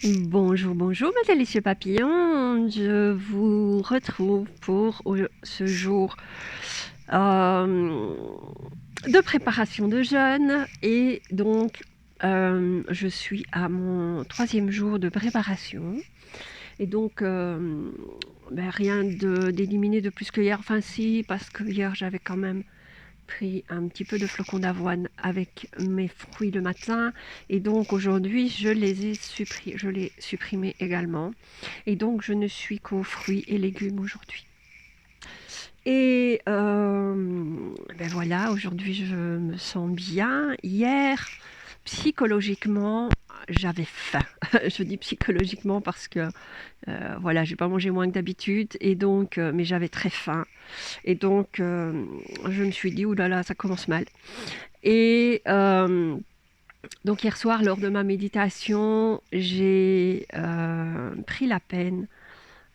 Bonjour, bonjour mes délicieux papillons. Je vous retrouve pour ce jour euh, de préparation de jeûne et donc je suis à mon troisième jour de préparation et donc rien d'éliminer de plus que hier. Enfin si, parce que hier j'avais quand même pris un petit peu de flocons d'avoine avec mes fruits le matin et donc aujourd'hui je l'ai supprimé également et donc je ne suis qu'aux fruits et légumes aujourd'hui. Et ben voilà, aujourd'hui je me sens bien. Hier, psychologiquement, j'avais faim. Je dis psychologiquement parce que voilà, j'ai pas mangé moins que d'habitude et donc, mais j'avais très faim. Et donc, je me suis dit, oulala, ça commence mal. Et donc hier soir, lors de ma méditation, j'ai pris la peine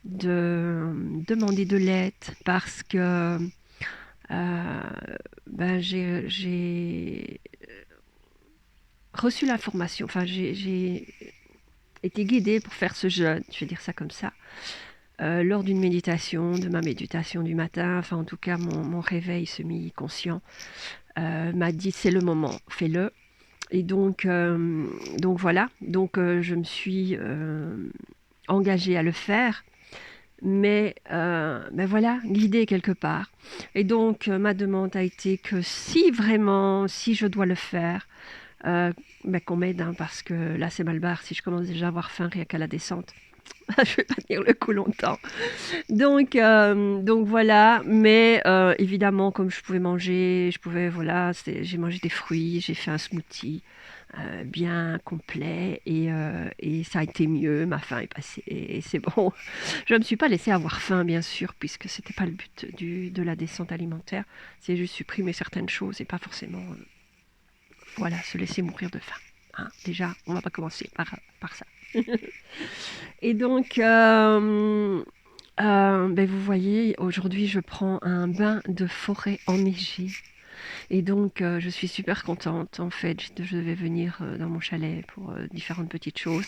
de demander de l'aide parce que euh, j'ai reçu l'information, enfin j'ai été guidée pour faire ce jeûne, je vais dire ça comme ça, lors d'une méditation, de ma méditation du matin, enfin en tout cas mon réveil semi-conscient m'a dit c'est le moment, fais-le. Et donc voilà, donc je me suis engagée à le faire, mais ben voilà, guidée quelque part. Et donc ma demande a été que si vraiment, si je dois le faire, ben, qu'on m'aide, hein, parce que là c'est mal barre, si je commence déjà à avoir faim rien qu'à la descente. Je vais pas tenir le coup longtemps. Donc voilà, mais évidemment, comme je pouvais manger, voilà, j'ai mangé des fruits, j'ai fait un smoothie bien complet et ça a été mieux, ma faim est passée et c'est bon. Je ne me suis pas laissée avoir faim, bien sûr, puisque c'était pas le but de la descente alimentaire, c'est juste supprimer certaines choses et pas forcément, voilà, se laisser mourir de faim. Hein, déjà, on va pas commencer par ça. Et donc, ben vous voyez, aujourd'hui, je prends un bain de forêt enneigée. Et donc, je suis super contente. En fait, je devais venir dans mon chalet pour différentes petites choses.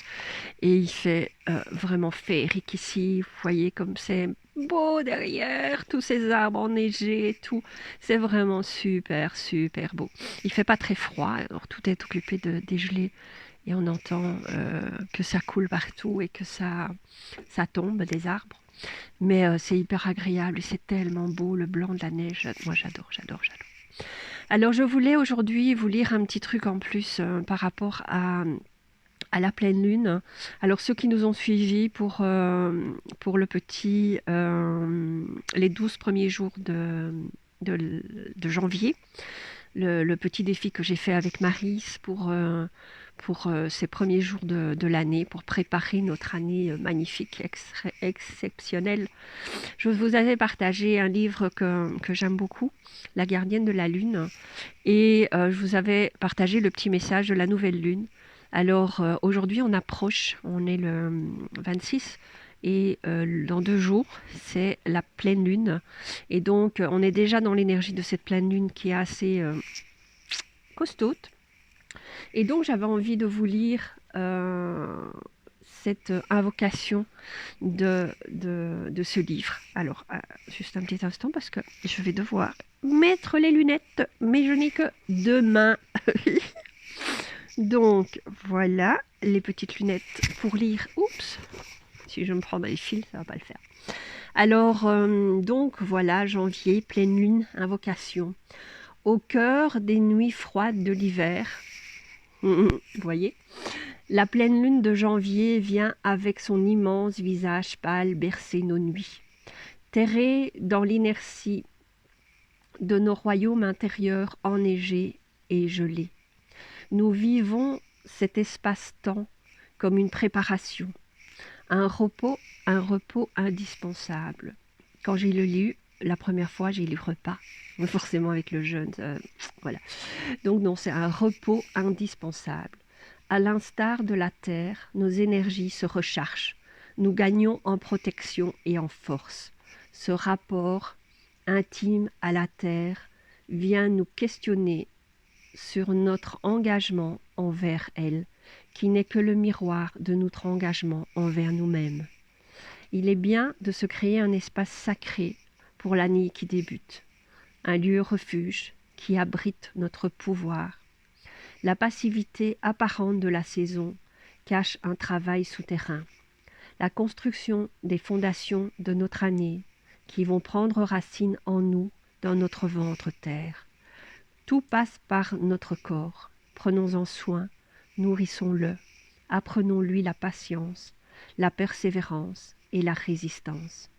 Et il fait vraiment féerique ici. Vous voyez comme c'est beau derrière, tous ces arbres enneigés et tout. C'est vraiment super, super beau. Il fait pas très froid, alors tout est occupé de dégeler et on entend que ça coule partout et que ça tombe des arbres. Mais c'est hyper agréable et c'est tellement beau, le blanc de la neige. Moi, j'adore, j'adore, j'adore. Alors, je voulais aujourd'hui vous lire un petit truc en plus par rapport à la pleine lune. Alors, ceux qui nous ont suivis pour le petit, les 12 premiers jours de janvier, le petit défi que j'ai fait avec Maris pour ces premiers jours de l'année, pour préparer notre année magnifique, exceptionnelle. Je vous avais partagé un livre que j'aime beaucoup, La gardienne de la lune, et je vous avais partagé le petit message de la nouvelle lune. Alors aujourd'hui on approche, on est le 26 et dans 2 jours c'est la pleine lune et donc on est déjà dans l'énergie de cette pleine lune qui est assez costaud. Et donc j'avais envie de vous lire cette invocation de ce livre. Alors, juste un petit instant parce que je vais devoir mettre les lunettes, mais je n'ai que 2 mains. Donc voilà, les petites lunettes pour lire. Oups, si je me prends dans les fils, ça va pas le faire. Alors, donc voilà, janvier, pleine lune, invocation. Au cœur des nuits froides de l'hiver, vous voyez, la pleine lune de janvier vient avec son immense visage pâle bercer nos nuits. Terrés dans l'inertie de nos royaumes intérieurs enneigés et gelés, nous vivons cet espace-temps comme une préparation, un repos indispensable. Quand j'ai lu la première fois, j'ai lu repas, forcément avec le jeûne, voilà. Donc non, c'est un repos indispensable. À l'instar de la terre, nos énergies se rechargent. Nous gagnons en protection et en force. Ce rapport intime à la terre vient nous questionner sur notre engagement envers elle, qui n'est que le miroir de notre engagement envers nous-mêmes. Il est bien de se créer un espace sacré pour l'année qui débute, un lieu refuge qui abrite notre pouvoir. La passivité apparente de la saison cache un travail souterrain, la construction des fondations de notre année qui vont prendre racine en nous, dans notre ventre terre. Tout passe par notre corps. Prenons-en soin, nourrissons-le, apprenons-lui la patience, la persévérance et la résistance.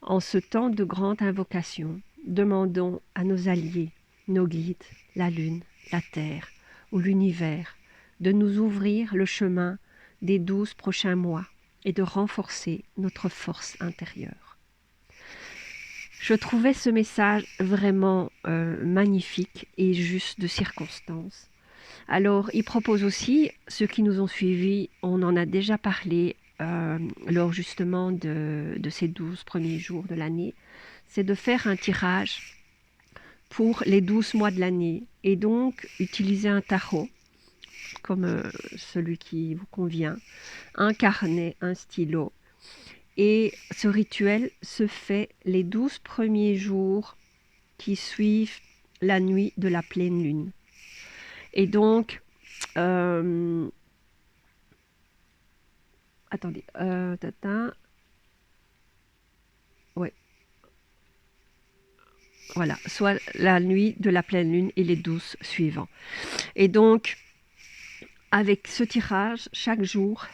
En ce temps de grande invocation, demandons à nos alliés, nos guides, la lune, la terre ou l'univers, de nous ouvrir le chemin des 12 prochains mois et de renforcer notre force intérieure. Je trouvais ce message vraiment magnifique et juste de circonstance. Alors, il propose aussi, ceux qui nous ont suivis, on en a déjà parlé lors justement de ces 12 premiers jours de l'année, c'est de faire un tirage pour les 12 mois de l'année et donc utiliser un tarot comme celui qui vous convient, un carnet, un stylo. Et ce rituel se fait les 12 premiers jours qui suivent la nuit de la pleine lune. Et donc, attendez, ouais, voilà, soit la nuit de la pleine lune et les 12 suivants. Et donc, avec ce tirage, chaque jour,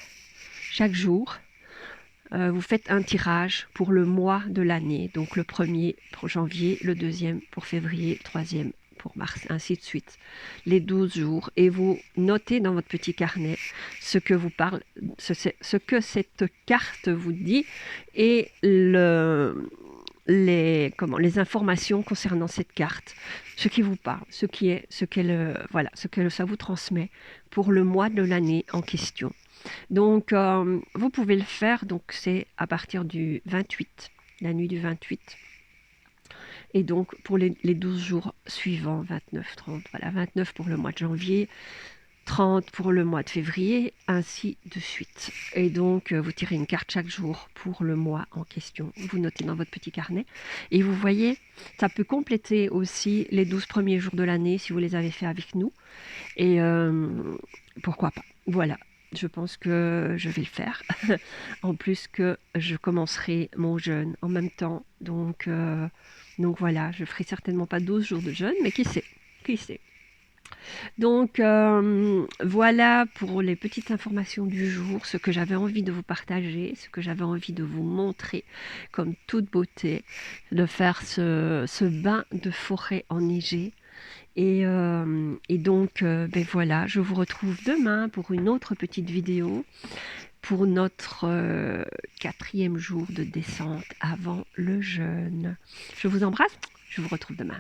vous faites un tirage pour le mois de l'année. Donc le premier pour janvier, le deuxième pour février, le troisième pour mars, ainsi de suite. Les 12 jours. Et vous notez dans votre petit carnet ce que vous parle, ce que cette carte vous dit et les informations concernant cette carte, ce qui vous parle, ce que ça vous transmet pour le mois de l'année en question. Donc, vous pouvez le faire, donc c'est à partir du 28, la nuit du 28. Et donc, pour les 12 jours suivants, 29, 30, voilà, 29 pour le mois de janvier, 30 pour le mois de février, ainsi de suite. Et donc, vous tirez une carte chaque jour pour le mois en question. Vous notez dans votre petit carnet. Et vous voyez, ça peut compléter aussi les 12 premiers jours de l'année si vous les avez fait avec nous. Et pourquoi pas. Voilà. Je pense que je vais le faire. En plus que je commencerai mon jeûne en même temps. Donc voilà, je ferai certainement pas 12 jours de jeûne, mais qui sait. Donc voilà pour les petites informations du jour, ce que j'avais envie de vous partager, ce que j'avais envie de vous montrer comme toute beauté, de faire ce bain de forêt enneigée. Et donc, ben voilà, je vous retrouve demain pour une autre petite vidéo, pour notre 4e jour de descente avant le jeûne. Je vous embrasse, je vous retrouve demain.